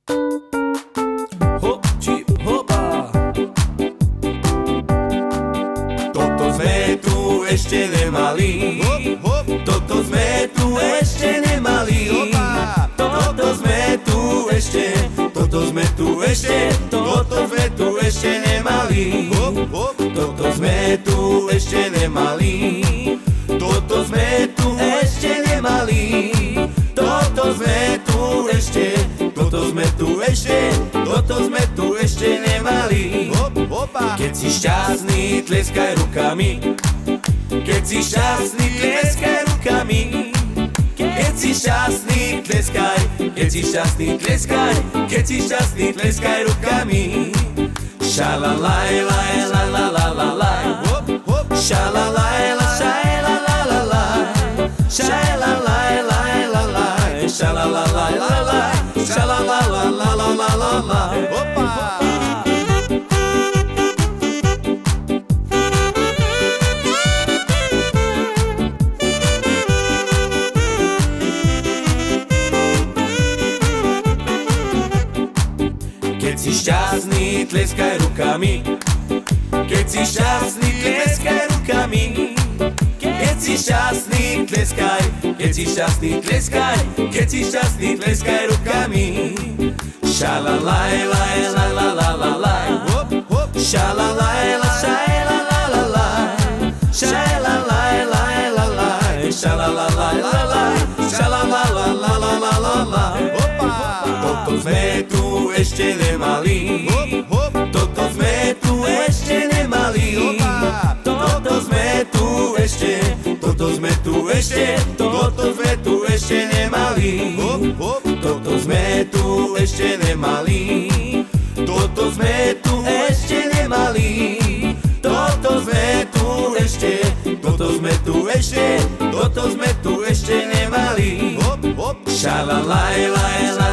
Hop, čip, hopa. Toto sme tu ešte nemali. Toto sme tu ešte nemali. Toto sme tu ešte, toto sme tu ešte, toto sme tu ešte nemali. Toto sme tu ešte nemali. Toto sme tu ešte nemali. Toto sme tu ešte, toto sme tu ešte, toto sme tu ešte nemali. Keď si šťastný, tleskaj rukami. Keď si šťastný, tleskaj rukami. Keď si šťastný, tleskaj. Keď si šťastný, tleskaj. Keď si šťastný, tleskaj rukami. Šalalaj, laj, la, la, la, la, laj. Šalalaj, la, šaj, la, la, la, laj. Šalalaj, laj, la, laj. Šalalaj, la, laj. Šalalaj, la, la, la, la, la, laj. Keď si šťastný, tleskaj rukami. Keď si šťastný, tleskaj rukami. Keď si šťastný, tleskaj. Keď si šťastný, tleskaj. Keď si šťastný, tleskaj rukami. Šalalaj, laj, la, la, la, la, laj. Šalalaj, la, šaj, la, la, la, laj. Šalalaj, laj, la, laj. Šalalaj, la, laj. Šalalaj, la, la, la, la, la, laj. Toto sme tu ešte nemali. Toto sme tu ešte nemali. Toto sme tu ešte, toto sme tu ešte, toto sme tu ešte nemali. Toto sme tu ešte nemali. Toto sme tu ešte nemali. Toto sme tu ešte, toto sme tu ešte, toto sme tu ešte nemali. Šalalaj, laj, laj.